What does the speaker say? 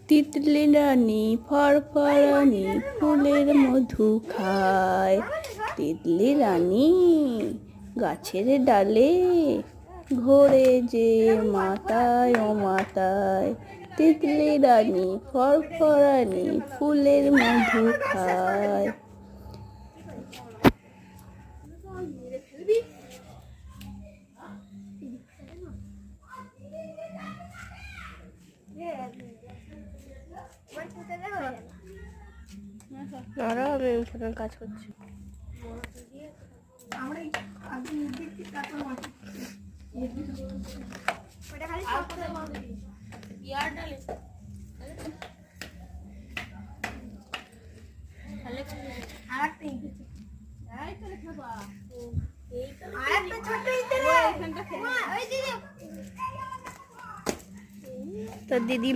তিতলি রানী ফরফরানি ফুলের মধু খায়। তিতলি রানী গাছের ডালে ঘোরে যে মাতায় ও মাতায়। তিতলি রানী ফরফরানি ফুলের মধু খায়। আমি ফোনের কাজ করছি। তো দিদি